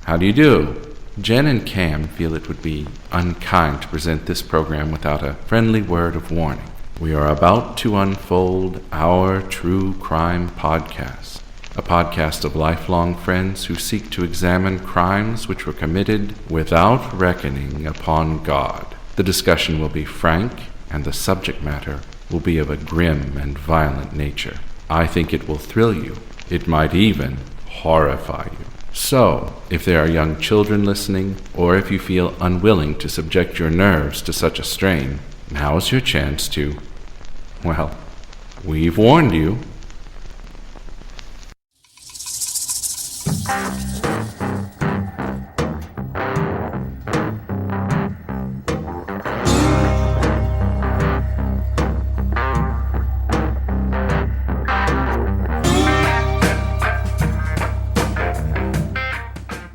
How do you do? Jen and Cam feel it would be unkind to present this program without a friendly word of warning. We are about to unfold our true crime podcast, a podcast of lifelong friends who seek to examine crimes which were committed without reckoning upon God. The discussion will be frank, and the subject matter will be of a grim and violent nature. I think it will thrill you. It might even horrify you. So, if there are young children listening, or if you feel unwilling to subject your nerves to such a strain, now's your chance to, well, we've warned you.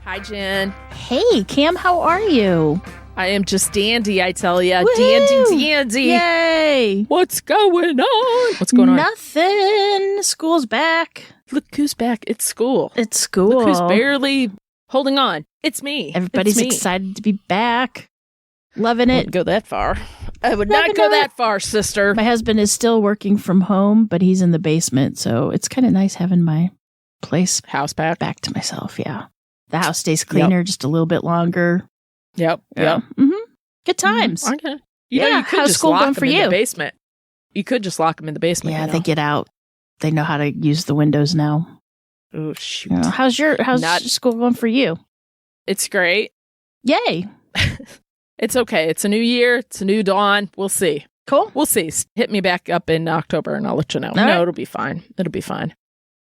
Hi, Jen. Hey, Cam, how are you? I am just dandy, I tell ya. Woohoo! Dandy. Yay! What's going on? What's going on? Nothing. School's back. Look who's back. It's school. It's school. Look who's barely holding on. It's me. Everybody's It's me. excited to be back. Loving I it. wouldn't go that far. I would not go that far, sister. My husband is still working from home, but he's in the basement, so it's kind of nice having my place House back. back to myself. Yeah. The house stays cleaner just a little bit longer. Yep. Yeah. Mm-hmm. Good times. Okay. You know, Yeah, you could how's just school lock going them for in you? the basement. You could just lock them in the basement. Yeah, you know? they get out. They know how to use the windows now. Oh, shoot. You know, how's school going for you? It's great. Yay. It's okay. It's a new year. It's a new dawn. We'll see. Cool. We'll see. Hit me back up in October and I'll let you know. All No, right. it'll be fine. It'll be fine.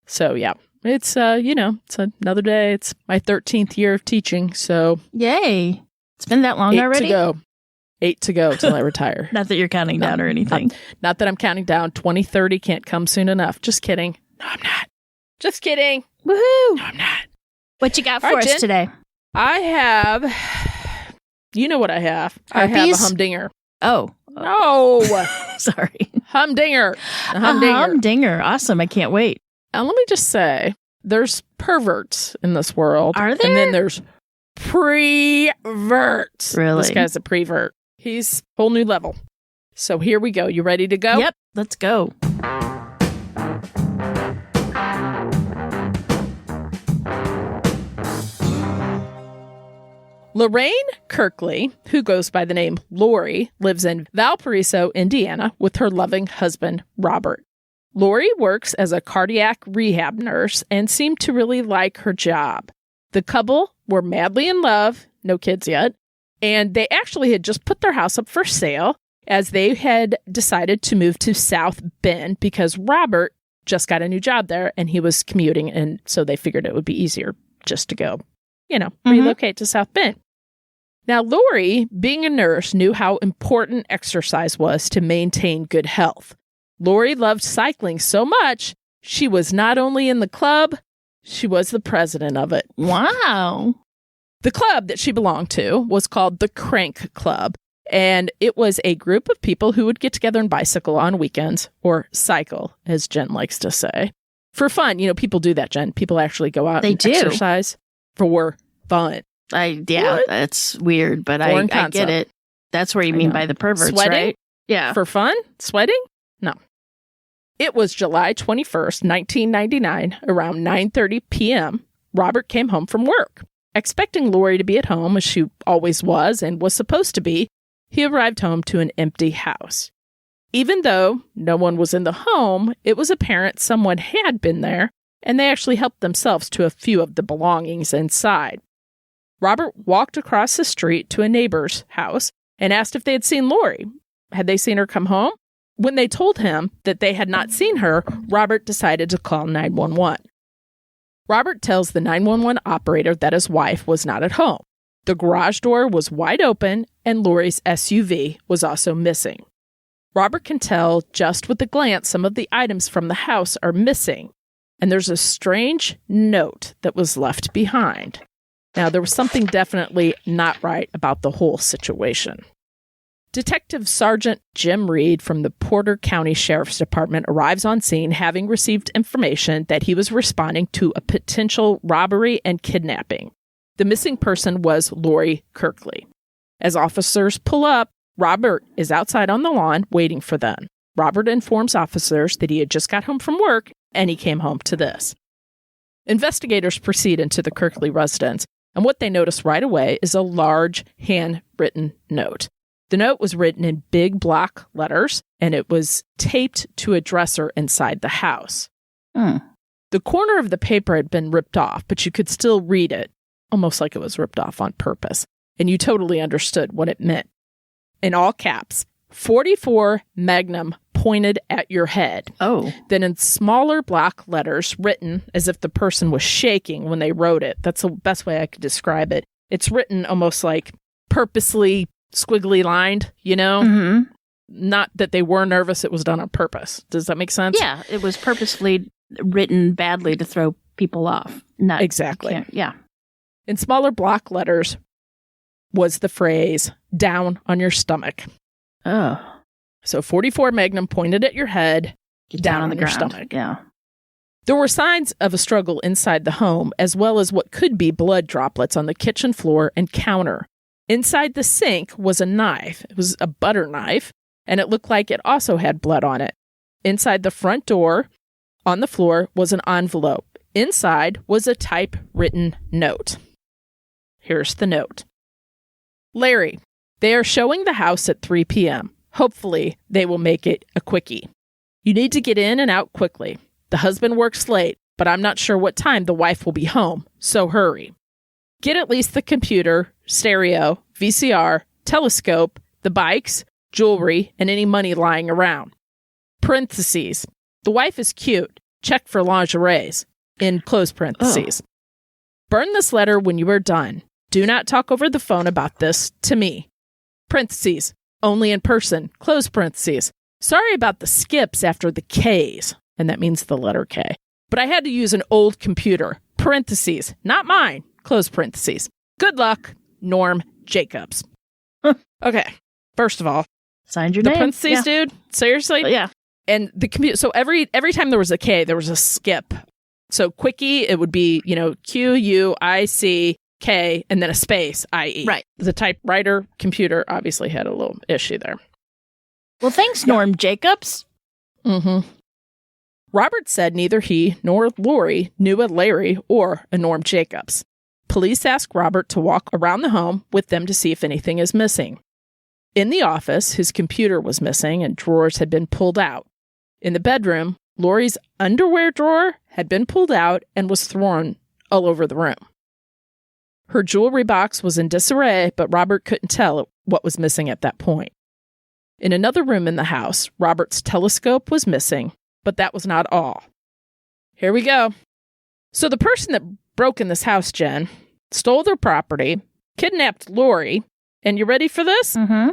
So, yeah. It's, it's another day. It's my 13th year of teaching. So, Yay. It's been that long 8 already? to go. 8 to go till I retire. Not that you're counting down or anything. Not that I'm counting down. 2030 can't come soon enough. Just kidding. No, I'm not. Just kidding. Woohoo. No, I'm not. What you got All for right, us Jen. today? I have, you know what I have. I have a Herpes? humdinger. Oh. No. Sorry. Humdinger. A A humdinger. humdinger. Awesome. I can't wait. And let me just say, there's perverts in this world. Are there? And then there's preverts. Really? This guy's a prevert. He's whole new level. So here we go. You ready to go? Yep. Let's go. Lorraine Kirkley, who goes by the name Lori, lives in Valparaiso, Indiana, with her loving husband, Robert. Lori works as a cardiac rehab nurse and seemed to really like her job. The couple were madly in love, no kids yet, and they actually had just put their house up for sale as they had decided to move to South Bend because Robert just got a new job there and he was commuting, and so they figured it would be easier just to go, relocate to South Bend. Now, Lori, being a nurse, knew how important exercise was to maintain good health. Lori loved cycling so much, she was not only in the club, she was the president of it. Wow. The club that she belonged to was called the Crank Club, and it was a group of people who would get together and bicycle on weekends, or cycle, as Jen likes to say. For fun. People do that, Jen. People actually go out They and do. exercise for fun. Yeah, that's weird, but I get concept. it. That's where you I mean know. by the perverts, Sweating? right? Yeah. For fun? Sweating? No. It was July 21st, 1999, around 9:30 p.m. Robert came home from work. Expecting Lori to be at home, as she always was and was supposed to be, he arrived home to an empty house. Even though no one was in the home, it was apparent someone had been there, and they actually helped themselves to a few of the belongings inside. Robert walked across the street to a neighbor's house and asked if they had seen Lori. Had they seen her come home? When they told him that they had not seen her, Robert decided to call 911. Robert tells the 911 operator that his wife was not at home. The garage door was wide open and Lori's SUV was also missing. Robert can tell just with a glance some of the items from the house are missing, and there's a strange note that was left behind. Now, there was something definitely not right about the whole situation. Detective Sergeant Jim Reed from the Porter County Sheriff's Department arrives on scene, having received information that he was responding to a potential robbery and kidnapping. The missing person was Lorraine Kirkley. As officers pull up, Robert is outside on the lawn waiting for them. Robert informs officers that he had just got home from work and he came home to this. Investigators proceed into the Kirkley residence, and what they notice right away is a large handwritten note. The note was written in big block letters, and it was taped to a dresser inside the house. The corner of the paper had been ripped off, but you could still read it, almost like it was ripped off on purpose, and you totally understood what it meant. In all caps, 44 Magnum pointed at your head. Oh. Then in smaller block letters written as if the person was shaking when they wrote it. That's the best way I could describe it. It's written almost like purposely squiggly lined, you know? Mm-hmm. Not that they were nervous, it was done on purpose. Does that make sense? Yeah, it was purposefully written badly to throw people off. Not Exactly. Yeah. In smaller block letters was the phrase, down on your stomach. Oh. So 44 Magnum pointed at your head, Get down on the your ground. stomach. Yeah. There were signs of a struggle inside the home, as well as what could be blood droplets on the kitchen floor and counter. Inside the sink was a knife. It was a butter knife, and it looked like it also had blood on it. Inside the front door, on the floor, was an envelope. Inside was a typewritten note. Here's the note. Larry, they are showing the house at 3 p.m. Hopefully, they will make it a quickie. You need to get in and out quickly. The husband works late, but I'm not sure what time the wife will be home, so hurry. Get at least the computer, stereo, VCR, telescope, the bikes, jewelry, and any money lying around. Parentheses. The wife is cute. Check for lingeries. In close parentheses. Burn this letter when you are done. Do not talk over the phone about this to me. Parentheses. Only in person. Close parentheses. Sorry about the skips after the K's. And that means the letter K. But I had to use an old computer. Parentheses. Not mine. Close parentheses. Good luck, Norm Jacobs. Okay. First of all, Signed your the name. parentheses, Yeah. dude. Seriously? Yeah. And the computer. So every time there was a K, there was a skip. So quickie, it would be, QUICK and then a space, IE. Right. The typewriter computer obviously had a little issue there. Well, thanks, Norm Jacobs. Mm-hmm. Robert said neither he nor Lori knew a Larry or a Norm Jacobs. Police asked Robert to walk around the home with them to see if anything is missing. In the office, his computer was missing and drawers had been pulled out. In the bedroom, Lori's underwear drawer had been pulled out and was thrown all over the room. Her jewelry box was in disarray, but Robert couldn't tell what was missing at that point. In another room in the house, Robert's telescope was missing, but that was not all. Here we go. So the person that broke in this house, Jen, stole their property, kidnapped Lori, and you ready for this? Mm-hmm.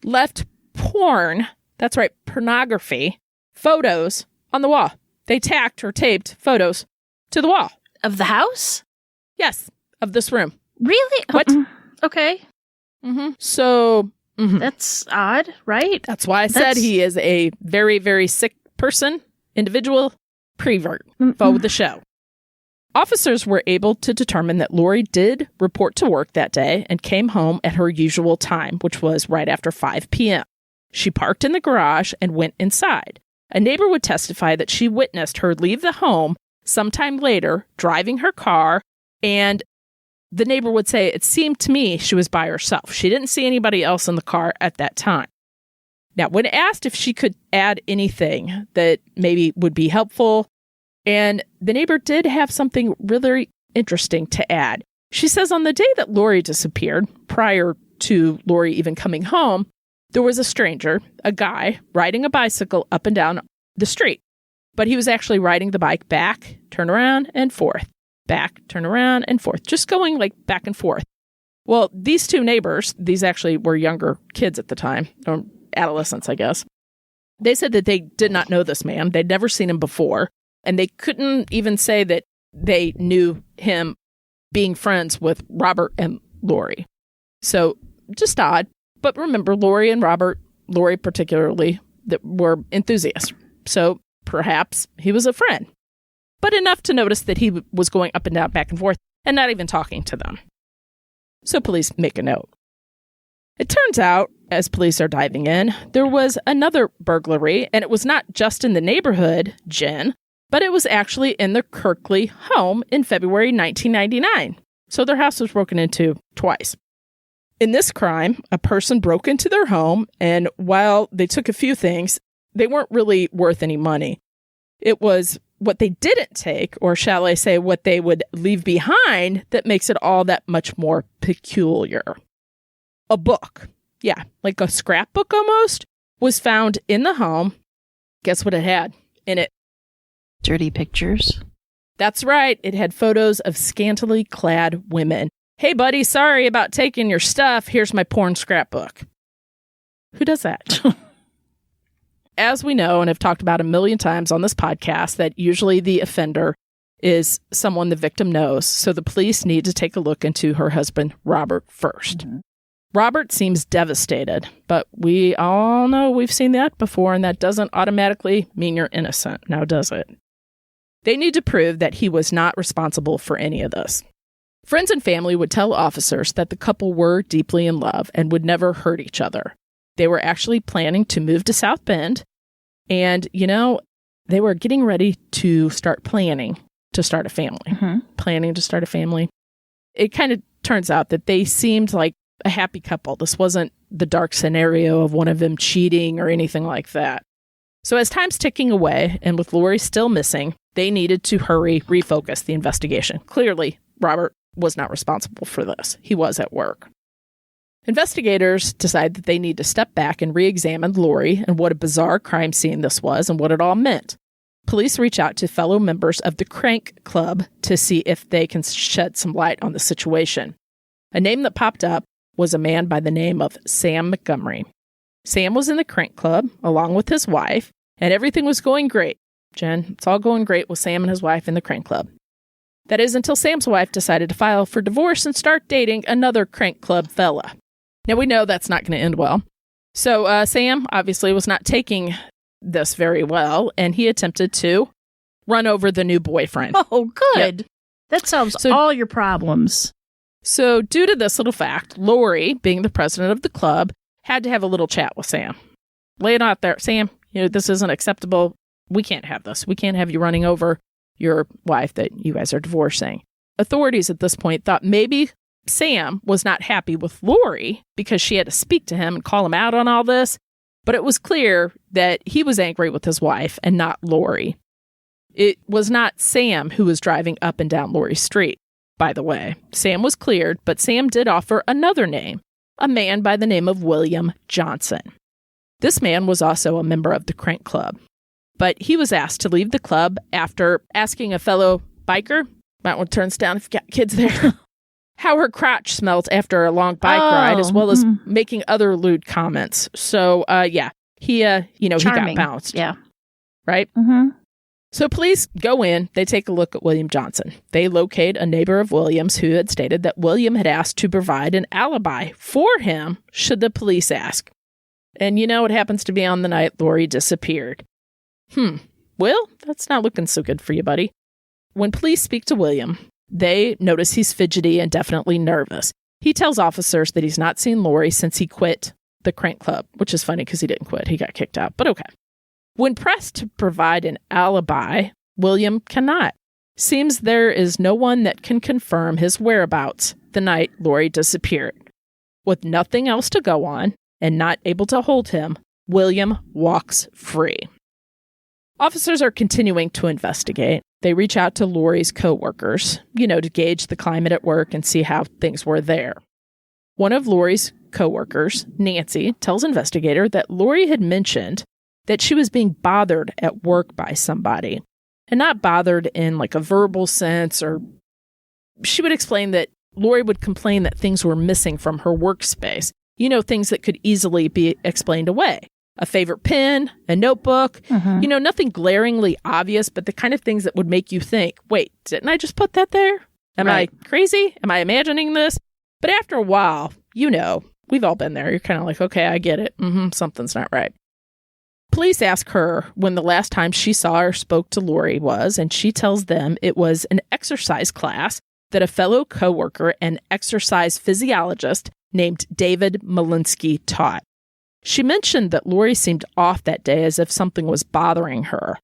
Left porn, that's right, pornography, photos on the wall. They tacked or taped photos to the wall. Of the house? Yes, of this room. Really? What? Okay. Mm-hmm. So... Mm-hmm. That's odd, right? That's why I said he is a very, very sick person, individual, prevert, foe of the show. Officers were able to determine that Lori did report to work that day and came home at her usual time, which was right after 5 p.m. She parked in the garage and went inside. A neighbor would testify that she witnessed her leave the home sometime later, driving her car, and the neighbor would say, it seemed to me she was by herself. She didn't see anybody else in the car at that time. Now, when asked if she could add anything that maybe would be helpful, and the neighbor did have something really interesting to add. She says on the day that Lori disappeared, prior to Lori even coming home, there was a stranger, a guy, riding a bicycle up and down the street. But he was actually riding the bike back, turn around, and forth. Back, turn around, and forth. Just going like back and forth. Well, these two neighbors, these actually were younger kids at the time, or adolescents, I guess. They said that they did not know this man. They'd never seen him before. And they couldn't even say that they knew him being friends with Robert and Lori. So just odd. But remember, Lori and Robert, Lori particularly, that were enthusiasts. So perhaps he was a friend. But enough to notice that he was going up and down, back and forth, and not even talking to them. So police make a note. It turns out, as police are diving in, there was another burglary, and it was not just in the neighborhood, Jen, but it was actually in the Kirkley home in February 1999. So their house was broken into twice. In this crime, a person broke into their home, and while they took a few things, they weren't really worth any money. It was what they didn't take, or shall I say what they would leave behind, that makes it all that much more peculiar. A book, yeah, like a scrapbook almost, was found in the home. Guess what it had in it? Dirty pictures. That's right. It had photos of scantily clad women. Hey, buddy, sorry about taking your stuff. Here's my porn scrapbook. Who does that? As we know, and have talked about a million times on this podcast, that usually the offender is someone the victim knows. So the police need to take a look into her husband, Robert, first. Mm-hmm. Robert seems devastated, but we all know we've seen that before, and that doesn't automatically mean you're innocent, now does it? They need to prove that he was not responsible for any of this. Friends and family would tell officers that the couple were deeply in love and would never hurt each other. They were actually planning to move to South Bend, and, they were getting ready to start planning to start a family. Mm-hmm. Planning to start a family. It kind of turns out that they seemed like a happy couple. This wasn't the dark scenario of one of them cheating or anything like that. So as time's ticking away, and with Lori still missing, they needed to refocus the investigation. Clearly, Robert was not responsible for this. He was at work. Investigators decide that they need to step back and re-examine Lori and what a bizarre crime scene this was and what it all meant. Police reach out to fellow members of the Crank Club to see if they can shed some light on the situation. A name that popped up was a man by the name of Sam Montgomery. Sam was in the Crank Club along with his wife, and everything was going great. Jen, it's all going great with Sam and his wife in the Crank Club. That is until Sam's wife decided to file for divorce and start dating another Crank Club fella. Now, we know that's not going to end well. So Sam obviously was not taking this very well, and he attempted to run over the new boyfriend. Oh, good. Yep. That solves all your problems. So due to this little fact, Lori, being the president of the club, had to have a little chat with Sam. Lay it out there. Sam, this isn't acceptable. We can't have this. We can't have you running over your wife that you guys are divorcing. Authorities at this point thought maybe Sam was not happy with Lori because she had to speak to him and call him out on all this. But it was clear that he was angry with his wife and not Lori. It was not Sam who was driving up and down Lori's street, by the way. Sam was cleared, but Sam did offer another name, a man by the name of William Johnson. This man was also a member of the Crank Club, but he was asked to leave the club after asking a fellow biker, might want to turn this down if you got kids there, how her crotch smelled after a long bike ride, as well as making other lewd comments. So, he got bounced. Yeah. Right? Mm-hmm. So police go in, they take a look at William Johnson. They locate a neighbor of William's who had stated that William had asked to provide an alibi for him should the police ask. And it happens to be on the night Lori disappeared. Well, that's not looking so good for you, buddy. When police speak to William, they notice he's fidgety and definitely nervous. He tells officers that he's not seen Lori since he quit the Crank Club, which is funny because he didn't quit. He got kicked out, but okay. When pressed to provide an alibi, William cannot. Seems there is no one that can confirm his whereabouts the night Lori disappeared. With nothing else to go on and not able to hold him, William walks free. Officers are continuing to investigate. They reach out to Lori's co-workers, to gauge the climate at work and see how things were there. One of Lori's co-workers, Nancy, tells investigator that Lori had mentioned that she was being bothered at work by somebody, and not bothered in like a verbal sense, or she would explain that Lori would complain that things were missing from her workspace, things that could easily be explained away. A favorite pen, a notebook, nothing glaringly obvious, but the kind of things that would make you think, wait, didn't I just put that there? Am I crazy? Am I imagining this? But after a while, we've all been there. You're kind of like, okay, I get it. Something's not right. Police ask her when the last time she saw or spoke to Lori was, and she tells them it was an exercise class that a fellow coworker and exercise physiologist named David Malinsky taught. She mentioned that Lori seemed off that day as if something was bothering her.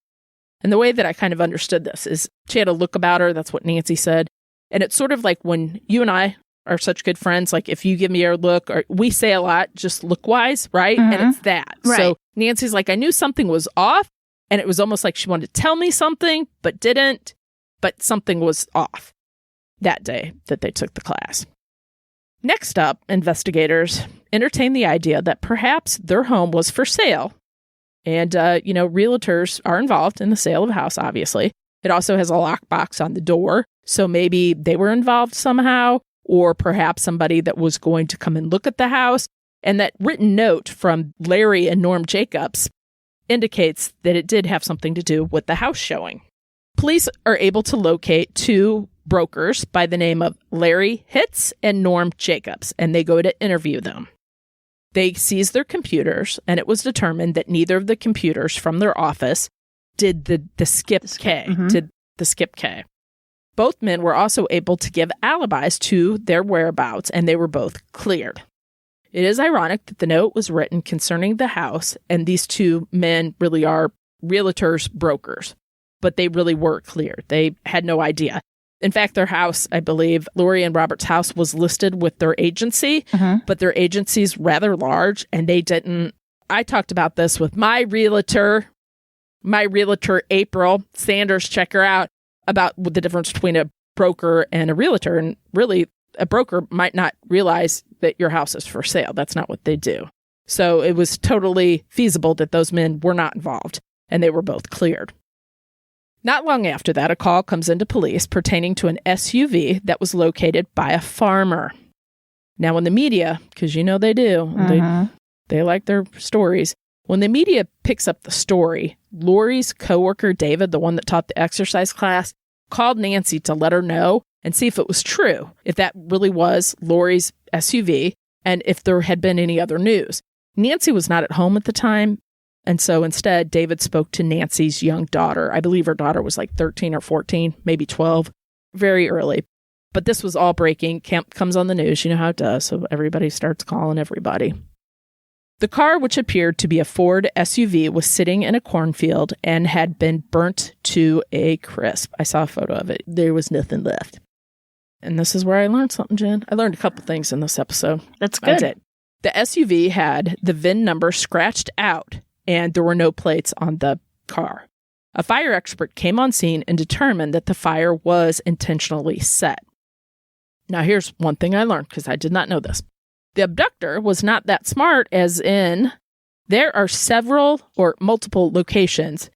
And the way that I kind of understood this is she had a look about her. That's what Nancy said. And it's sort of like when you and I are such good friends, like if you give me your look, or we say a lot just look-wise, right? Mm-hmm. And it's that. Right. So Nancy's like, I knew something was off, and it was almost like she wanted to tell me something, but didn't, but something was off that day that they took the class. Next up, investigators entertained the idea that perhaps their home was for sale. And, realtors are involved in the sale of a house, obviously. It also has a lockbox on the door, so maybe they were involved somehow, or perhaps somebody that was going to come and look at the house. And that written note from Larry and Norm Jacobs indicates that it did have something to do with the house showing. Police are able to locate two brokers by the name of Larry Hitz and Norm Jacobs, and they go to interview them. They seize their computers, and it was determined that neither of the computers from their office did the skip K, mm-hmm. did the skip K. Both men were also able to give alibis to their whereabouts, and they were both cleared. It is ironic that the note was written concerning the house, and these two men really are realtors, brokers, but they really were cleared. They had no idea. In fact, their house, I believe, Lori and Robert's house was listed with their agency, but their agency's rather large, and they didn't. I talked about this with my realtor, April Sanders, check her out, about the difference between a broker and a realtor. And really, a broker might not realize that your house is for sale. That's not what they do. So it was totally feasible that those men were not involved, and they were both cleared. Not long after that, a call comes into police pertaining to an SUV that was located by a farmer. Now, when the media, because you know they do, they like their stories. When the media picks up the story, Lori's coworker, David, the one that taught the exercise class, called Nancy to let her know and see if it was true, if that really was Lori's SUV, and if there had been any other news. Nancy was not at home at the time, and so instead, David spoke to Nancy's young daughter. I believe her daughter was like 13 or 14, maybe 12, very early. But this was all breaking. Camp comes on the news. You know how it does. So everybody starts calling everybody. The car, which appeared to be a Ford SUV, was sitting in a cornfield and had been burnt to a crisp. I saw a photo of it. There was nothing left. And this is where I learned something, Jen. I learned a couple things in this episode. That's good. I did. The SUV had the VIN number scratched out, and there were no plates on the car. A fire expert came on scene and determined that the fire was intentionally set. Now, here's one thing I learned, because I did not know this. The abductor was not that smart, as in there are several or multiple locations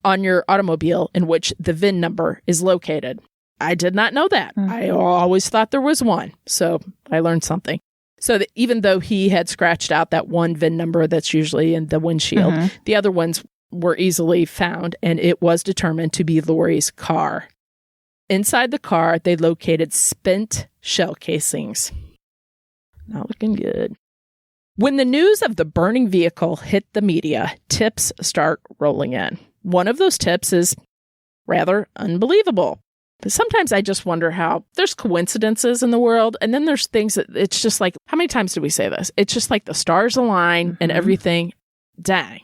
on your automobile in which the VIN number is located. I did not know that. I always thought there was one. So I learned something. So that even though he had scratched out that one VIN number that's usually in the windshield, the other ones were easily found, and it was determined to be Lori's car. Inside the car, they located spent shell casings. Not looking good. When the news of the burning vehicle hit the media, tips start rolling in. One of those tips is rather unbelievable. But sometimes I just wonder how there's coincidences in the world, and then there's things that it's just like, how many times do we say this? It's just like the stars align and everything. Dang.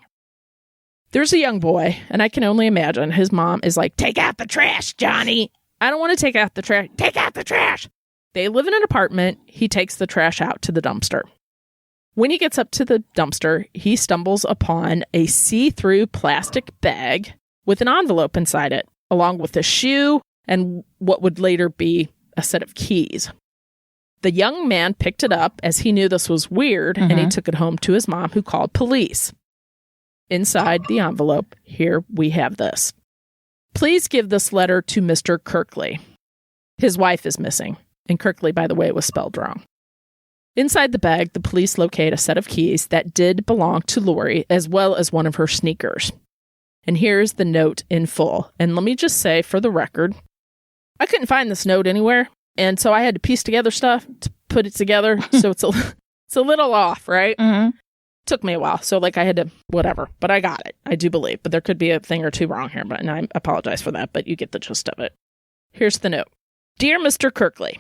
There's a young boy, and I can only imagine his mom is like, take out the trash, Johnny. I don't want to take out the trash. Take out the trash. They live in an apartment. He takes the trash out to the dumpster. When he gets up to the dumpster, he stumbles upon a see-through plastic bag with an envelope inside it, along with a shoe and what would later be a set of keys. The young man picked it up as he knew this was weird, and he took it home to his mom, who called police. Inside the envelope, here we have this. Please give this letter to Mr. Kirkley. His wife is missing, and Kirkley, by the way, was spelled wrong. Inside the bag, the police locate a set of keys that did belong to Lori, as well as one of her sneakers. And here's the note in full. And let me just say, for the record, I couldn't find this note anywhere, and so I had to piece together stuff to put it together. So it's a little off, right? Took me a while, so I had to whatever, but I got it. I do believe, but there could be a thing or two wrong here, and I apologize for that. But you get the gist of it. Here's the note. Dear Mr. Kirkley,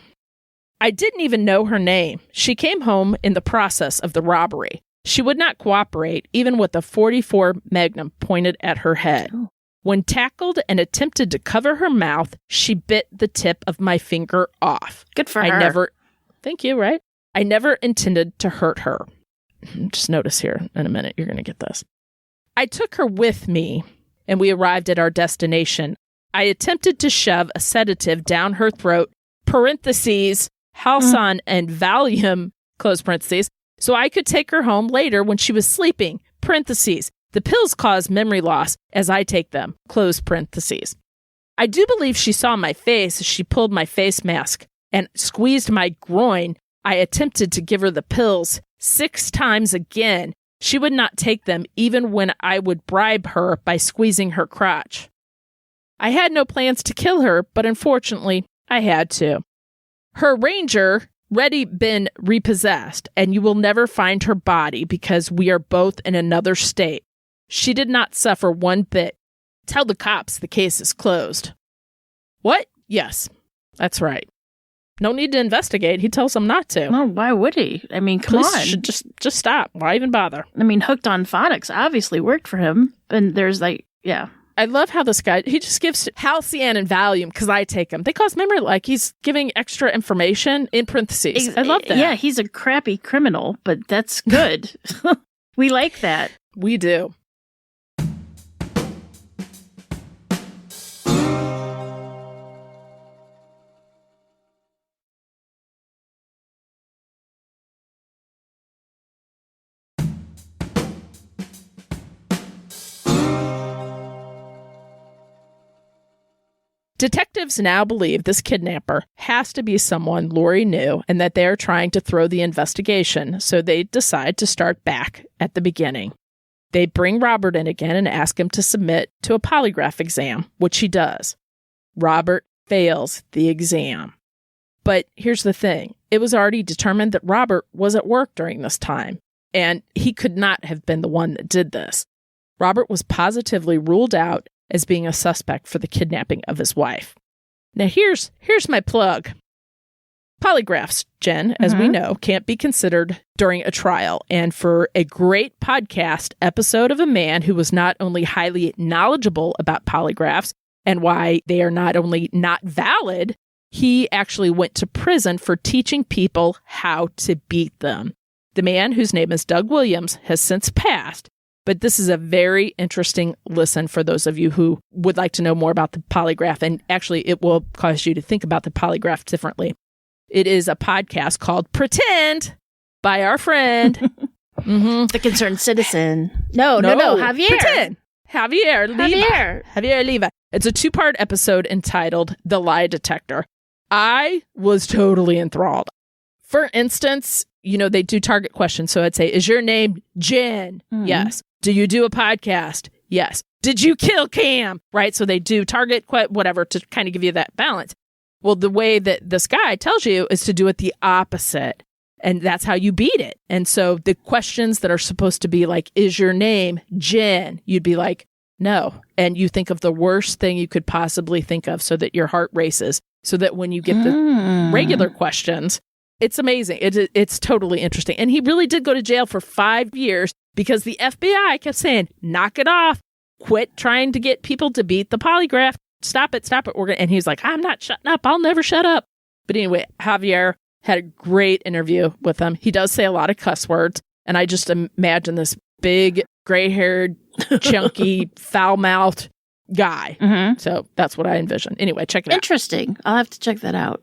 I didn't even know her name. She came home in the process of the robbery. She would not cooperate, even with a .44 Magnum pointed at her head. Oh. When tackled and attempted to cover her mouth, she bit the tip of my finger off. Good for her. Thank you, right? I never intended to hurt her. Just notice here in a minute, you're going to get this. I took her with me, and we arrived at our destination. I attempted to shove a sedative down her throat, parentheses, Halcyon and Valium, close parentheses, so I could take her home later when she was sleeping, parentheses. The pills cause memory loss as I take them, close parentheses. I do believe she saw my face as she pulled my face mask and squeezed my groin. I attempted to give her the pills 6 times again. She would not take them even when I would bribe her by squeezing her crotch. I had no plans to kill her, but unfortunately, I had to. Her ranger already been repossessed, and you will never find her body because we are both in another state. She did not suffer one bit. Tell the cops the case is closed. What? Yes, that's right. No need to investigate. He tells them not to. Well, why would he? I mean, come Police on. should just stop. Why even bother? I mean, Hooked on Phonics obviously worked for him. And there's yeah. I love how this guy, he just gives Halcyon and Valium because I take them. They cause memory, like he's giving extra information in parentheses. I love that. Yeah, he's a crappy criminal, but that's good. We like that. We do. Detectives now believe this kidnapper has to be someone Lori knew and that they are trying to throw the investigation, so they decide to start back at the beginning. They bring Robert in again and ask him to submit to a polygraph exam, which he does. Robert fails the exam. But here's the thing. It was already determined that Robert was at work during this time, and he could not have been the one that did this. Robert was positively ruled out as being a suspect for the kidnapping of his wife. Now here's my plug. Polygraphs, Jen, as we know, can't be considered during a trial. And for a great podcast episode of a man who was not only highly knowledgeable about polygraphs and why they are not only not valid, he actually went to prison for teaching people how to beat them. The man, whose name is Doug Williams, has since passed. But this is a very interesting listen for those of you who would like to know more about the polygraph. And actually, it will cause you to think about the polygraph differently. It is a podcast called Pretend by our friend. The Concerned Citizen. No, Javier. Pretend. Javier Leva. It's a 2-part episode entitled The Lie Detector. I was totally enthralled. For instance, they do target questions. So I'd say, is your name Jen? Yes. Do you do a podcast? Yes. Did you kill Cam? Right? So they do target whatever to kind of give you that balance. Well, the way that this guy tells you is to do it the opposite. And that's how you beat it. And so the questions that are supposed to be like, is your name Jen? You'd be like, no. And you think of the worst thing you could possibly think of so that your heart races. So that when you get the regular questions, it's amazing. It's totally interesting. And he really did go to jail for 5 years because the FBI kept saying, knock it off. Quit trying to get people to beat the polygraph. Stop it. And he was like, I'm not shutting up. I'll never shut up. But anyway, Javier had a great interview with him. He does say a lot of cuss words. And I just imagine this big, gray-haired, chunky, foul-mouthed guy. So that's what I envision. Anyway, check it out. Interesting. I'll have to check that out.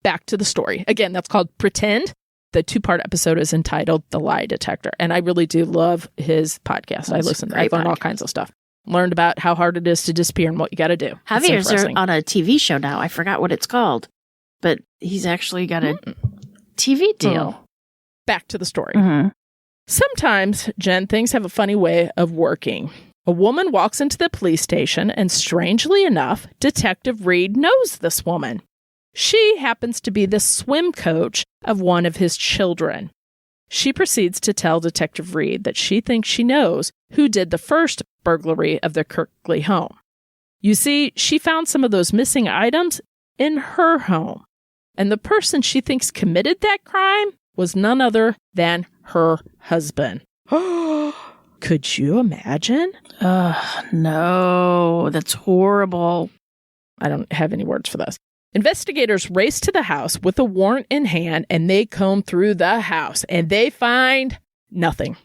Back to the story. Again, that's called Pretend. The 2-part episode is entitled The Lie Detector. And I really do love his podcast. I listened. I learned all kinds of stuff. Learned about how hard it is to disappear and what you got to do. Javier's on a TV show now. I forgot what it's called. But he's actually got a TV deal. Back to the story. Sometimes, Jen, things have a funny way of working. A woman walks into the police station and strangely enough, Detective Reed knows this woman. She happens to be the swim coach of one of his children. She proceeds to tell Detective Reed that she thinks she knows who did the first burglary of the Kirkley home. You see, she found some of those missing items in her home. And the person she thinks committed that crime was none other than her husband. Could you imagine? No, that's horrible. I don't have any words for this. Investigators race to the house with a warrant in hand, and they comb through the house, and they find nothing.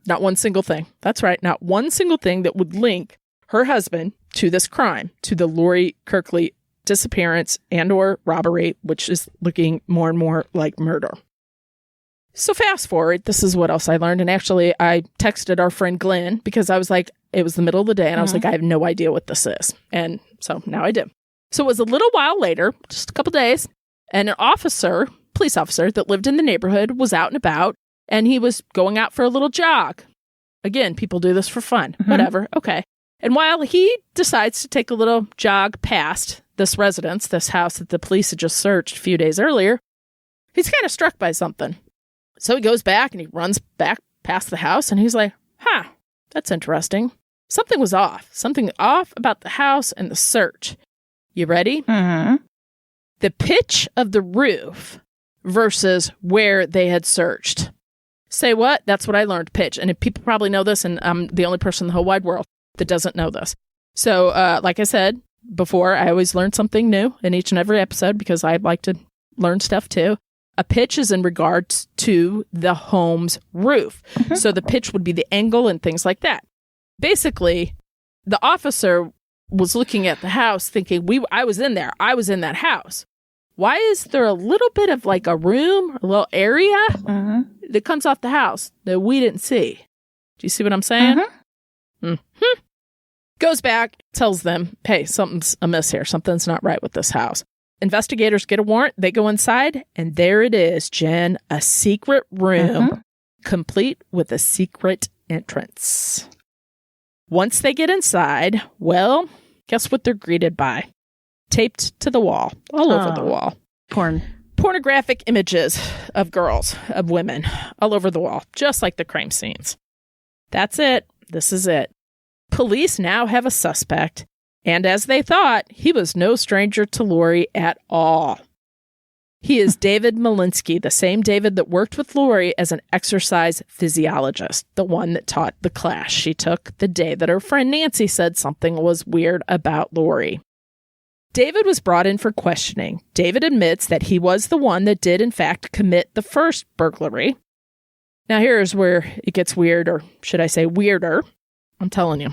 Not one single thing. That's right. Not one single thing that would link her husband to this crime, to the Lori Kirkley disappearance and or robbery, which is looking more and more like murder. So fast forward, this is what else I learned. And actually, I texted our friend Glenn because I was like, it was the middle of the day, and I was like, I have no idea what this is. And so now I do. So it was a little while later, just a couple days, and an officer, police officer that lived in the neighborhood was out and about, and he was going out for a little jog. Again, people do this for fun. Whatever. Okay. And while he decides to take a little jog past this residence, this house that the police had just searched a few days earlier, he's kind of struck by something. So he goes back and he runs back past the house and he's like, that's interesting. Something was off. Something off about the house and the search. You ready? The pitch of the roof versus where they had searched. Say what? That's what I learned, pitch. And if people probably know this, and I'm the only person in the whole wide world that doesn't know this. So, like I said before, I always learn something new in each and every episode because I like to learn stuff too. A pitch is in regards to the home's roof. So the pitch would be the angle and things like that. Basically, the officer was looking at the house thinking, I was in there. I was in that house. Why is there a little bit of like a room, a little area that comes off the house that we didn't see? Do you see what I'm saying? Goes back, tells them, hey, something's amiss here. Something's not right with this house. Investigators get a warrant. They go inside, and there it is, Jen, a secret room, complete with a secret entrance. Once they get inside, well, guess what they're greeted by? Taped to the wall, all over the wall. Pornographic images of girls, of women, all over the wall, just like the crime scenes. That's it. This is it. Police now have a suspect. And as they thought, he was no stranger to Lori at all. He is David Malinsky, the same David that worked with Lori as an exercise physiologist, the one that taught the class she took the day that her friend Nancy said something was weird about Lori. David was brought in for questioning. David admits that he was the one that did, in fact, commit the first burglary. Now, here's where it gets weird, or should I say weirder. I'm telling you.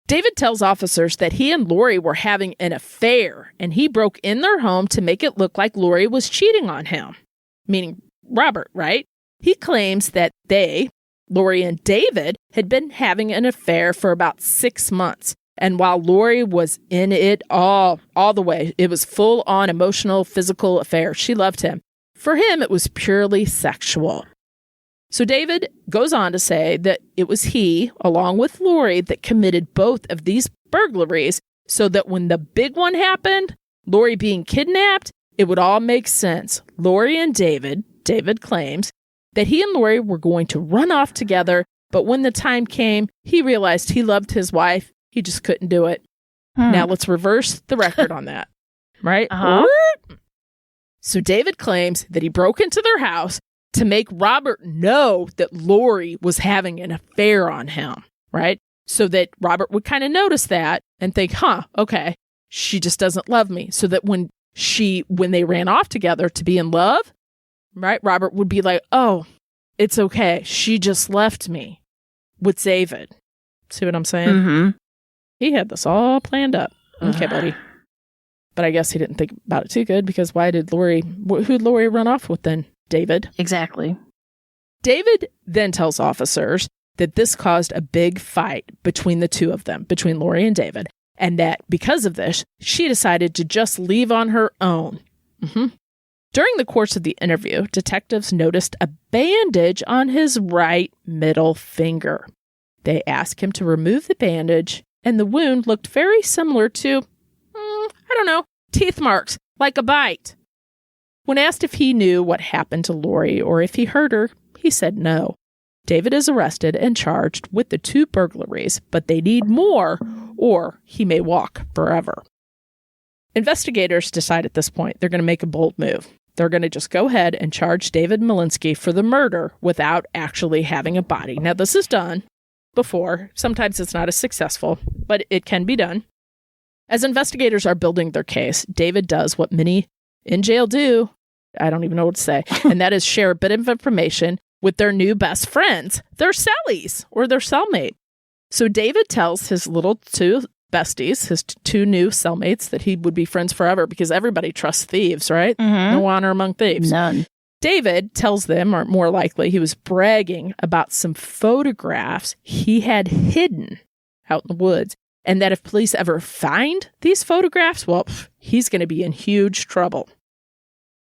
David tells officers that he and Lori were having an affair, and he broke in their home to make it look like Lori was cheating on him, meaning Robert, right? He claims that they, Lori and David, had been having an affair for about 6 months, and while Lori was in it all the way, it was full-on emotional, physical affair. She loved him. For him, it was purely sexual. So David goes on to say that it was he, along with Lori, that committed both of these burglaries so that when the big one happened, Lori being kidnapped, it would all make sense. Lori and David claims that he and Lori were going to run off together, but when the time came, he realized he loved his wife. He just couldn't do it. Now let's reverse the record on that, right? So David claims that he broke into their house to make Robert know that Lori was having an affair on him, right? So that Robert would kind of notice that and think, okay, she just doesn't love me. So that when they ran off together to be in love, right, Robert would be like, oh, it's okay. She just left me with David. See what I'm saying? He had this all planned up. Okay, buddy. But I guess he didn't think about it too good because who'd Lori run off with then? David. Exactly. David then tells officers that this caused a big fight between the two of them, between Lori and David, and that because of this, she decided to just leave on her own. During the course of the interview, detectives noticed a bandage on his right middle finger. They asked him to remove the bandage, and the wound looked very similar to, teeth marks, like a bite. When asked if he knew what happened to Lori or if he hurt her, he said no. David is arrested and charged with the 2 burglaries, but they need more or he may walk forever. Investigators decide at this point they're going to make a bold move. They're going to just go ahead and charge David Malinsky for the murder without actually having a body. Now, this is done before. Sometimes it's not as successful, but it can be done. As investigators are building their case, David does what many in jail do. I don't even know what to say. And that is share a bit of information with their new best friends, their cellies or their cellmate. So David tells his little two besties, his two new cellmates, that he would be friends forever because everybody trusts thieves, right? Mm-hmm. No honor among thieves. None. David tells them, or more likely, he was bragging about some photographs he had hidden out in the woods, and that if police ever find these photographs, well, he's going to be in huge trouble.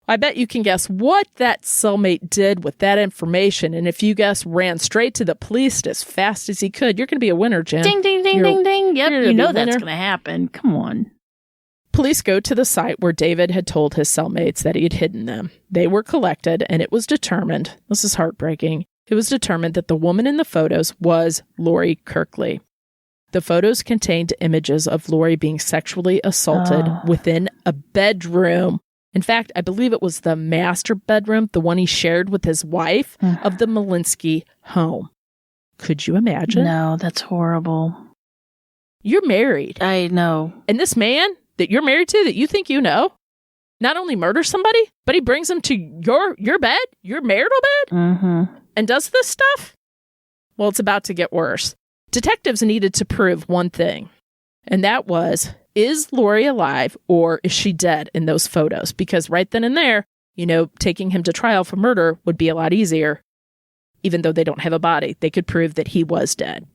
I bet you can guess what that cellmate did with that information, and if you guess ran straight to the police as fast as he could, you're going to be a winner, Jen. Ding, ding, ding, ding, ding. Yep, you know that's going to happen. Come on. Police go to the site where David had told his cellmates that he had hidden them. They were collected, and it was determined, this is heartbreaking, it was determined that the woman in the photos was Lorraine Kirkley. The photos contained images of Lori being sexually assaulted within a bedroom. In fact, I believe it was the master bedroom, the one he shared with his wife, of the Malinsky home. Could you imagine? No, that's horrible. You're married. I know. And this man that you're married to, that you think you know, not only murders somebody, but he brings them to your bed, your marital bed, and does this stuff? Well, it's about to get worse. Detectives needed to prove one thing, and that was, is Lori alive or is she dead in those photos? Because right then and there, taking him to trial for murder would be a lot easier. Even though they don't have a body, they could prove that he was dead.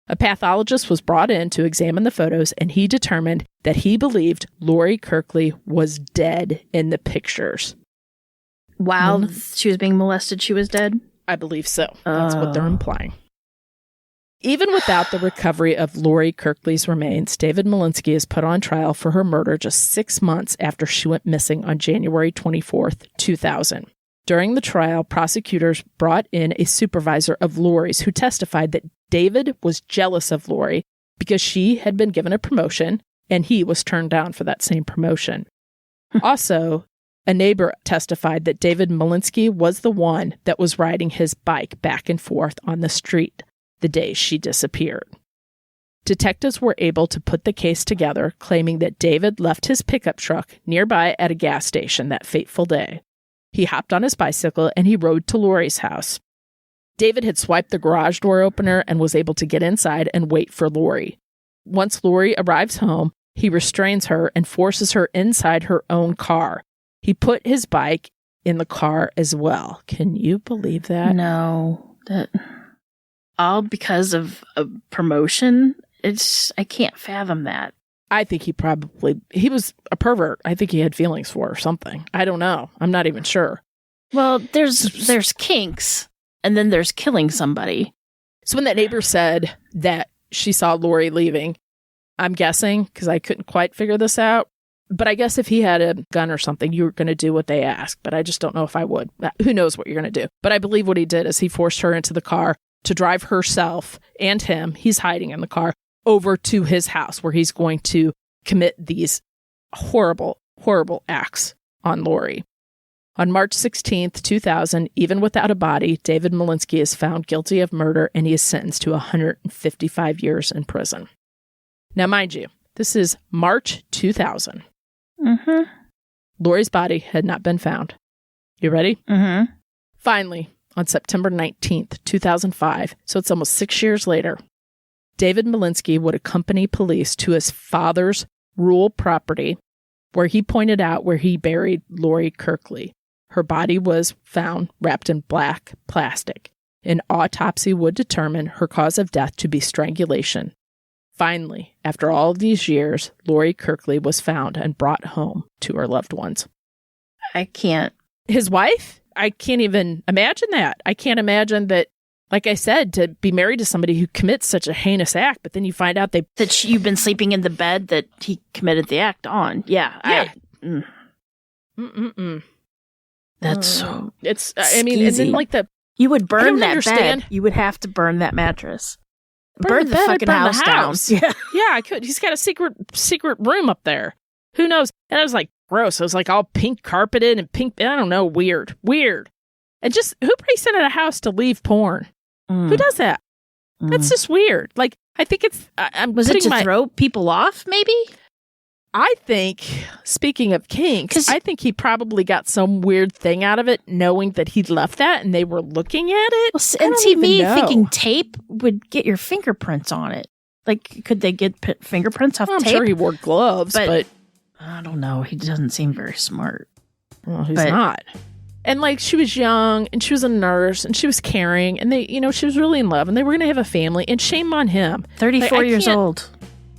A pathologist was brought in to examine the photos, and he determined that he believed Lorraine Kirkley was dead in the pictures. While she was being molested, she was dead? I believe so. That's what they're implying. Even without the recovery of Lorraine Kirkley's remains, David Malinsky is put on trial for her murder just 6 months after she went missing on January 24th, 2000. During the trial, prosecutors brought in a supervisor of Lori's who testified that David was jealous of Lori because she had been given a promotion and he was turned down for that same promotion. Also, a neighbor testified that David Malinsky was the one that was riding his bike back and forth on the street the day she disappeared. Detectives were able to put the case together, claiming that David left his pickup truck nearby at a gas station that fateful day. He hopped on his bicycle and he rode to Lori's house. David had swiped the garage door opener and was able to get inside and wait for Lori. Once Lori arrives home, he restrains her and forces her inside her own car. He put his bike in the car as well. Can you believe that? No. All because of a promotion? I can't fathom that. I think he was a pervert. I think he had feelings for her or something. I don't know. I'm not even sure. Well, there's kinks, and then there's killing somebody. So when that neighbor said that she saw Lori leaving, I'm guessing, because I couldn't quite figure this out, but I guess if he had a gun or something, you were going to do what they asked, but I just don't know if I would. Who knows what you're going to do? But I believe what he did is he forced her into the car to drive herself and him, he's hiding in the car, over to his house where he's going to commit these horrible, horrible acts on Lori. On March 16th, 2000, even without a body, David Malinsky is found guilty of murder and he is sentenced to 155 years in prison. Now, mind you, this is March 2000. Lori's body had not been found. You ready? Finally, on September 19th, 2005, so it's almost 6 years later, David Malinsky would accompany police to his father's rural property where he pointed out where he buried Lorraine Kirkley. Her body was found wrapped in black plastic. An autopsy would determine her cause of death to be strangulation. Finally, after all of these years, Lorraine Kirkley was found and brought home to her loved ones. I can't. His wife? I can't even imagine that. I can't imagine that, like I said, to be married to somebody who commits such a heinous act, but then you find out that you've been sleeping in the bed that he committed the act on. Yeah. That's so. It's. I mean, and then like you would burn that understand. bed. You would have to burn that mattress. Burn the fucking house down. Yeah, I could. He's got a secret room up there. Who knows? And it was like gross. It was like all pink carpeted and pink. I don't know. Weird. And just who breaks into a house to leave porn? Who does that? That's just weird. Like, I think it's. Was it to throw people off, maybe? I think, speaking of kinks, I think he probably got some weird thing out of it, knowing that he'd left that and they were looking at it. Well, and see, me thinking tape would get your fingerprints on it. Like, could they get fingerprints off tape? I'm sure he wore gloves, but I don't know. He doesn't seem very smart. Well, he's not. And like, she was young and she was a nurse and she was caring and they, she was really in love and they were going to have a family, and shame on him. 34 years old.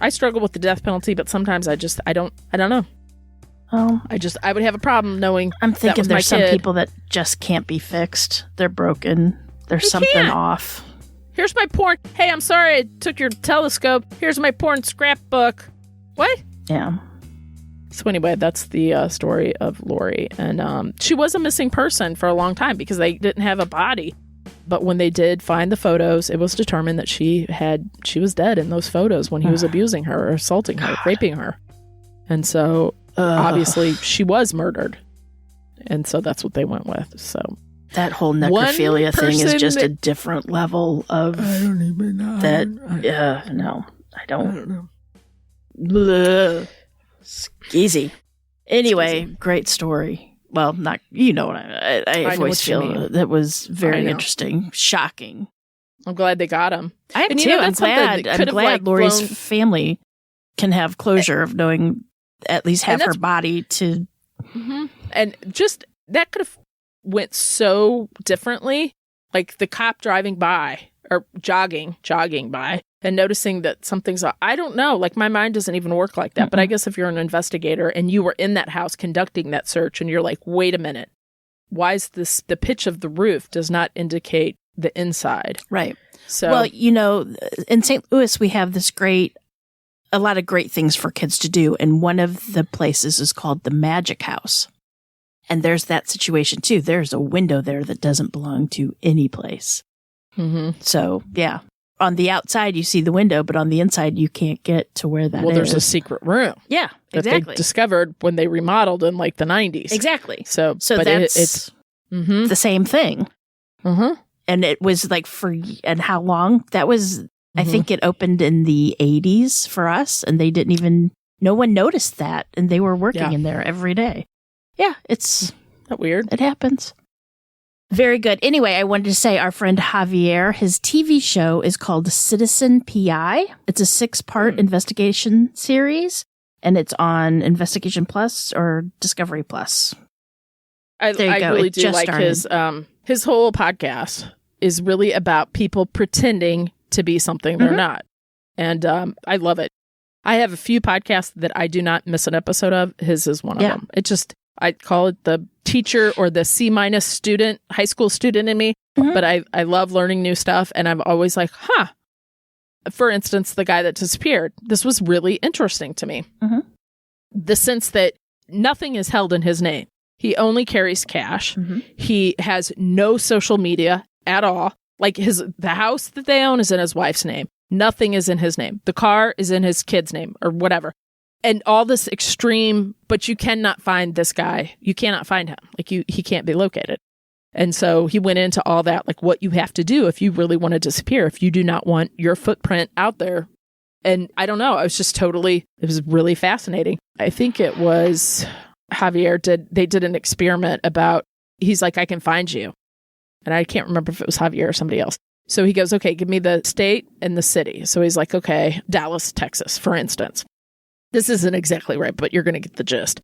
I struggle with the death penalty, but sometimes I don't know. Oh, I would have a problem knowing. I'm thinking there's some people that just can't be fixed. They're broken. There's something off. Here's my porn. Hey, I'm sorry I took your telescope. Here's my porn scrapbook. What? Yeah. So anyway, that's the story of Lori. And she was a missing person for a long time because they didn't have a body. But when they did find the photos, it was determined that she was dead in those photos when he was abusing her, or assaulting her, raping her. And so obviously she was murdered. And so that's what they went with. So that whole necrophilia thing is just a different level of. I don't even know. No, I don't know. Blah. Skeezy. Anyway, great story. Well, not, what I always feel that was very interesting, shocking. I'm glad they got him. I am too. I'm glad Lori's family can have closure of knowing at least have her body to. Mm-hmm. And just that could have went so differently. Like the cop driving by or jogging by and noticing that something's, I don't know, like my mind doesn't even work like that. Mm-hmm. But I guess if you're an investigator and you were in that house conducting that search and you're like, wait a minute, why is this, the pitch of the roof does not indicate the inside. Right. So, well, in St. Louis, we have a lot of great things for kids to do. And one of the places is called the Magic House. And there's that situation too. There's a window there that doesn't belong to any place. Mm-hmm. So, yeah. On the outside, you see the window, but on the inside, you can't get to where that is. Well, there's a secret room. Yeah, exactly. That they discovered when they remodeled in like the 90s. Exactly. So but it's the same thing. Mm-hmm. And it was like and how long? That was, I think it opened in the 80s for us, and they didn't even, no one noticed that, and they were working in there every day. Yeah, it's not weird. It happens. Very good. Anyway, I wanted to say our friend Javier, his TV show is called Citizen PI. It's a 6-part investigation series, and it's on Investigation Plus or Discovery Plus. I really do like his whole podcast is really about people pretending to be something they're not. And I love it. I have a few podcasts that I do not miss an episode of. His is one of them. It just, I call it the teacher or the C- student, high school student in me. Mm-hmm. But I love learning new stuff. And I'm always like, For instance, the guy that disappeared. This was really interesting to me. Mm-hmm. The sense that nothing is held in his name. He only carries cash. Mm-hmm. He has no social media at all. Like the house that they own is in his wife's name. Nothing is in his name. The car is in his kid's name or whatever. And all this extreme, but you cannot find this guy. You cannot find him. Like he can't be located. And so he went into all that, like what you have to do if you really want to disappear, if you do not want your footprint out there. And I don't know. I was just it was really fascinating. I think it was Javier they did an experiment about, he's like, I can find you. And I can't remember if it was Javier or somebody else. So he goes, okay, give me the state and the city. So he's like, okay, Dallas, Texas, for instance. This isn't exactly right, but you're going to get the gist.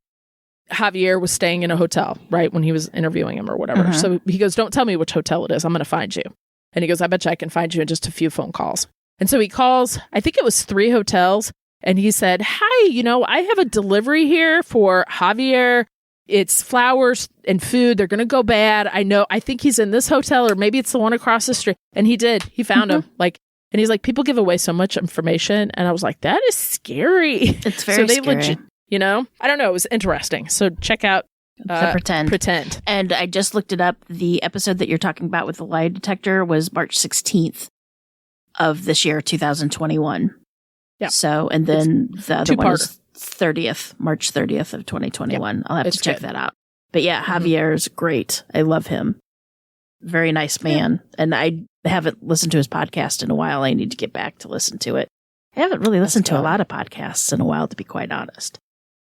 Javier was staying in a hotel, right, when he was interviewing him or whatever. Uh-huh. So he goes, don't tell me which hotel it is. I'm going to find you. And he goes, I bet you I can find you in just a few phone calls. And so he calls, I think it was 3 hotels. And he said, hi, I have a delivery here for Javier. It's flowers and food. They're going to go bad. I think he's in this hotel, or maybe it's the one across the street. And he did. He found him. And he's like, people give away so much information. And I was like, that is scary. It's very scary. I don't know. It was interesting. So check out Pretend. And I just looked it up. The episode that you're talking about with the lie detector was March 16th of this year, 2021. Yeah. So, and then the other one is March 30th of 2021. I'll have to check that out. But yeah, Mm-hmm. Javier's great. I love him. Very nice man. Yeah. And I haven't listened to his podcast in a while. I need to get back to listen to it. I haven't really listened to a lot of podcasts in a while, to be quite honest.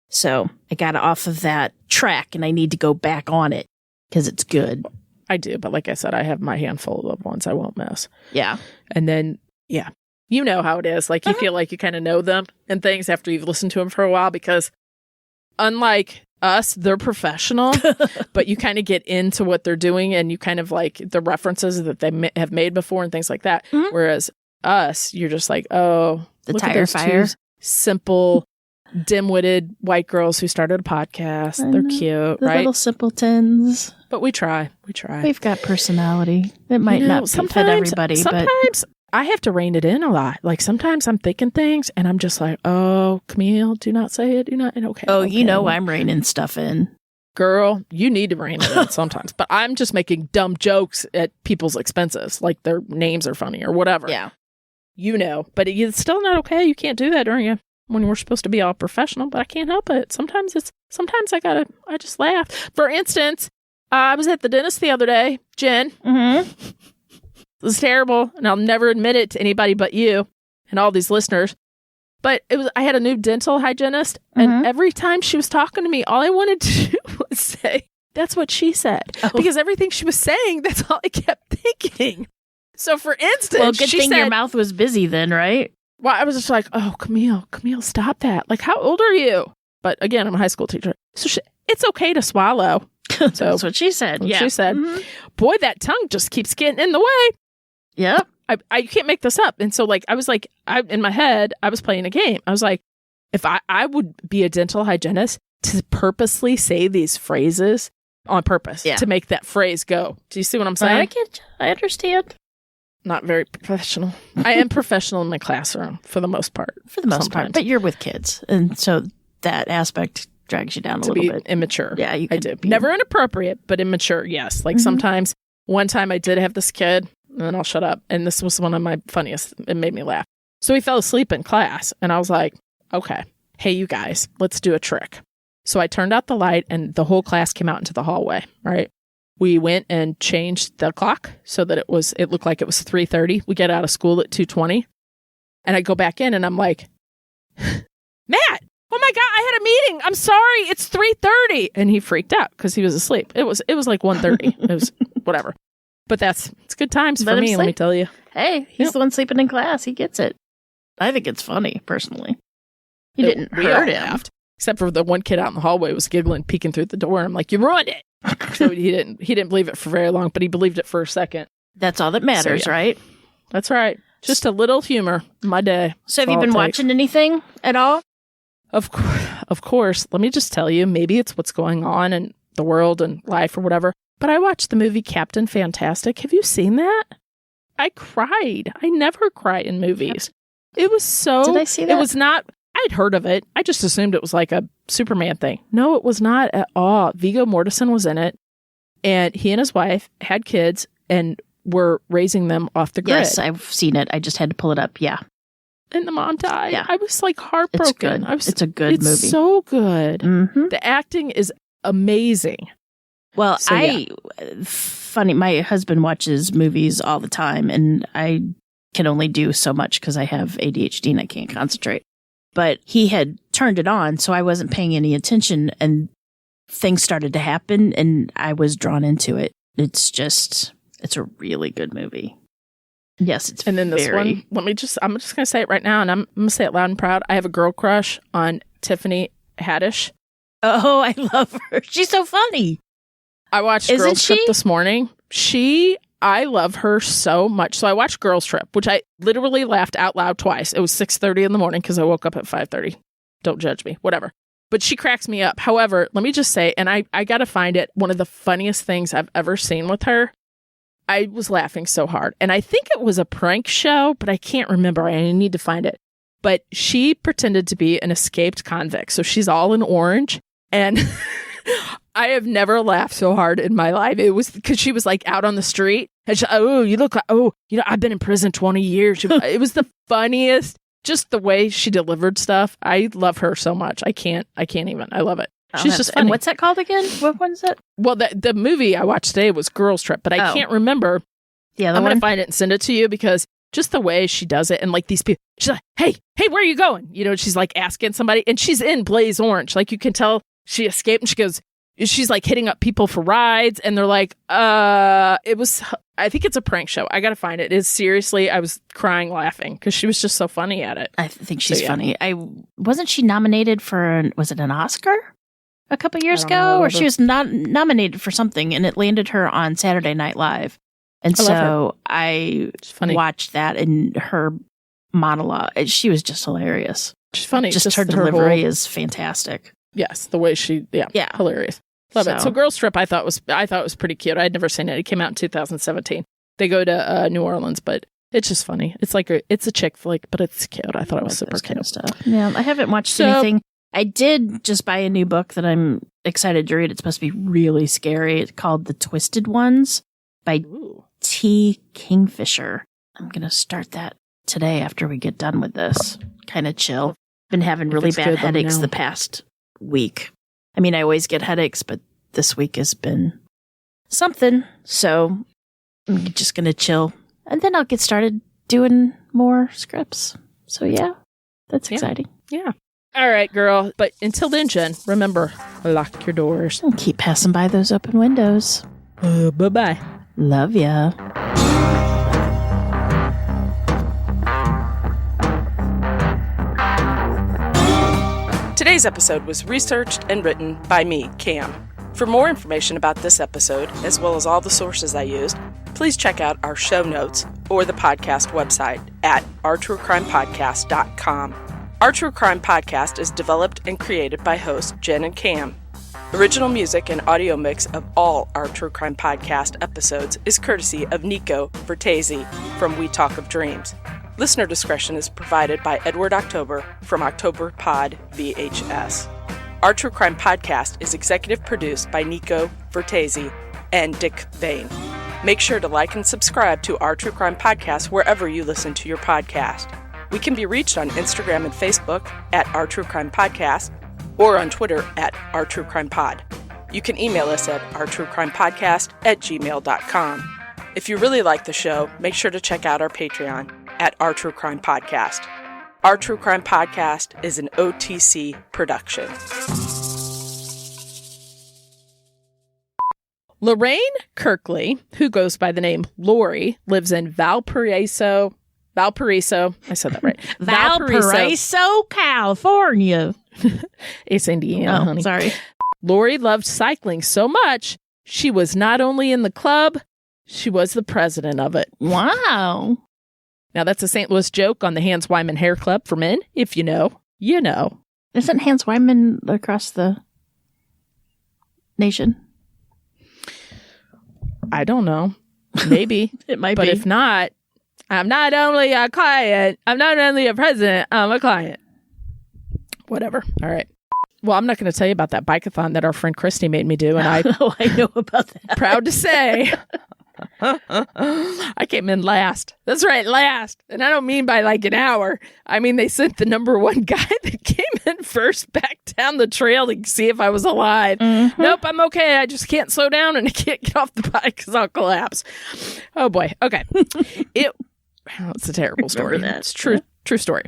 So I got off of that track and I need to go back on it because it's good. I do. But like I said, I have my handful of ones I won't miss. Yeah. And then, yeah, you know how it is. Like you feel like you kind of know them and things after you've listened to them for a while because unlike us, they're professional, but you kind of get into what they're doing and you kind of like the references that they have made before and things like that. Mm-hmm. Whereas us, you're just like, oh, the tire fire. Simple, dim-witted white girls who started a podcast. They're cute, the right? Little simpletons. But we try. We've got personality. It might not fit everybody. Sometimes I have to rein it in a lot. Like sometimes I'm thinking things and I'm just like, oh, Camille, do not say it. Do not. And okay. Oh, okay. You know I'm reining stuff in. Girl, you need to rein it in sometimes. But I'm just making dumb jokes at people's expenses. Like their names are funny or whatever. Yeah. You know. But it's still not okay. You can't do that when we're supposed to be all professional. But I can't help it. Sometimes I just laugh. For instance, I was at the dentist the other day, Jen. Mm-hmm. It was terrible, and I'll never admit it to anybody but you and all these listeners. But I had a new dental hygienist, and every time she was talking to me, all I wanted to do was say, that's what she said. Oh. Because everything she was saying, that's all I kept thinking. So, for instance, well, good thing your mouth was busy then, right? Well, I was just like, oh, Camille, stop that. Like, how old are you? But again, I'm a high school teacher. So it's okay to swallow. So that's what she said. Yeah. She said, boy, that tongue just keeps getting in the way. Yep. I can't make this up. And so like, I was like, in my head, I was playing a game. I was like, if I would be a dental hygienist to purposely say these phrases on purpose to make that phrase go. Do you see what I'm saying? I understand. Not very professional. I am professional in my classroom for the most part. But you're with kids. And so that aspect drags you down a little bit. Immature. Yeah, I do. Never inappropriate, but immature, yes. Like sometimes, one time I did have this kid, and then I'll shut up. And this was one of my funniest. It made me laugh. So he fell asleep in class, and I was like, okay, hey, you guys, let's do a trick. So I turned out the light, and the whole class came out into the hallway, right? We went and changed the clock so that it looked like it was 3:30. We get out of school at 2:20. And I go back in, and I'm like, Matt! Oh my God, I had a meeting. I'm sorry. It's 3:30. And he freaked out because he was asleep. It was like 1:30. It was whatever. But it's good times for me, let me tell you. Hey, he's the one sleeping in class. He gets it. I think it's funny, personally. He didn't hurt him. Laughed, except for the one kid out in the hallway was giggling, peeking through the door. I'm like, you ruined it. So he didn't believe it for very long, but he believed it for a second. That's all that matters, right? That's right. Just a little humor in my day. So have you been watching anything at all? Of course. Let me just tell you, maybe it's what's going on in the world and life or whatever. But I watched the movie Captain Fantastic. Have you seen that? I cried. I never cry in movies. It was so... Did I see that? It was not... I'd heard of it. I just assumed it was like a Superman thing. No, it was not at all. Viggo Mortensen was in it. And he and his wife had kids and were raising them off the grid. Yes, I've seen it. I just had to pull it up. Yeah. And the mom died. Yeah. I was like heartbroken. It's a good movie. It's so good. Mm-hmm. The acting is amazing. Well, funny, my husband watches movies all the time, and I can only do so much because I have ADHD and I can't concentrate. But he had turned it on, so I wasn't paying any attention, and things started to happen, and I was drawn into it. It's a really good movie. Yes, it's and then this one, I'm just going to say it right now, and I'm going to say it loud and proud. I have a girl crush on Tiffany Haddish. Oh, I love her. She's so funny. I watched Girls Trip this morning. I love her so much. So I watched Girls Trip, which I literally laughed out loud twice. It was 6:30 in the morning because I woke up at 5:30. Don't judge me, whatever. But she cracks me up. However, let me just say, and I got to find it, one of the funniest things I've ever seen with her. I was laughing so hard. And I think it was a prank show, but I can't remember. I need to find it. But she pretended to be an escaped convict. So she's all in orange. And I have never laughed so hard in my life. It was because she was like out on the street. And she, you look like, I've been in prison 20 years. It was the funniest just the way she delivered stuff. I love her so much. I can't even. I love it. She's just funny. And what's that called again? What one's that? Well, the movie I watched today was Girls Trip, but I can't remember. Yeah, I'm going to find it and send it to you because just the way she does it and like these people, she's like, hey, where are you going? You know, she's like asking somebody and she's in Blaze Orange. Like you can tell she escaped and she goes, she's like hitting up people for rides and they're like, I think it's a prank show. I got to find it. It's seriously, I was crying laughing because she was just so funny at it. I think she's funny. Wasn't she nominated for, was it an Oscar a couple years ago? Or she was not nominated for something and it landed her on Saturday Night Live. And so I watched that and her monologue. She was just hilarious. She's funny. Just her delivery is fantastic. Yes, the way she, hilarious. Love it. So Girls Trip, I thought was pretty cute. I'd never seen it. It came out in 2017. They go to New Orleans, but it's just funny. It's like it's a chick flick, but it's cute. I thought it was super cute. Kind of stuff. Yeah, I haven't watched anything. I did just buy a new book that I'm excited to read. It's supposed to be really scary. It's called The Twisted Ones by T. Kingfisher. I'm going to start that today after we get done with this. Kind of chill. Been having really bad headaches the past week. I mean, I always get headaches, but this week has been something. So I'm just going to chill. And then I'll get started doing more scripts. So yeah, that's exciting. Yeah. All right, girl. But until then, Jen, remember, lock your doors. And keep passing by those open windows. Bye-bye. Love ya. Today's episode was researched and written by me, Cam. For more information about this episode, as well as all the sources I used, please check out our show notes or the podcast website at ourtruecrimepodcast.com. Our True Crime Podcast is developed and created by hosts Jen and Cam. Original music and audio mix of all our True Crime Podcast episodes is courtesy of Nico Vertesi from We Talk of Dreams. Listener discretion is provided by Edward October from October Pod VHS. Our True Crime Podcast is executive produced by Nico Vertesi and Dick Vane. Make sure to like and subscribe to Our True Crime Podcast wherever you listen to your podcast. We can be reached on Instagram and Facebook at Our True Crime Podcast or on Twitter at Our True Crime Pod. You can email us at ourtruecrimepodcast@gmail.com. If you really like the show, make sure to check out our Patreon at Our True Crime Podcast. Our True Crime Podcast is an OTC production. Lorraine Kirkley, who goes by the name Lori, lives in Valparaiso. I said that right. Valparaiso, California. It's Indiana, honey. Sorry. Lori loved cycling so much, she was not only in the club, she was the president of it. Wow. Now, that's a St. Louis joke on the Hans Wyman Hair Club for men. If you know, you know. Isn't Hans Wyman across the nation? I don't know. Maybe. It might be. But if not, I'm not only a client, I'm not only a president, I'm a client. Whatever. All right. Well, I'm not going to tell you about that bike-a-thon that our friend Christy made me do. And I know about that. Proud to say. I came in last. That's right, last. And I don't mean by like an hour. I mean, they sent the number one guy that came in first back down the trail to see if I was alive. Mm-hmm. Nope, I'm okay. I just can't slow down and I can't get off the bike because I'll collapse. Oh, boy. Okay. It's a terrible story. It's true story.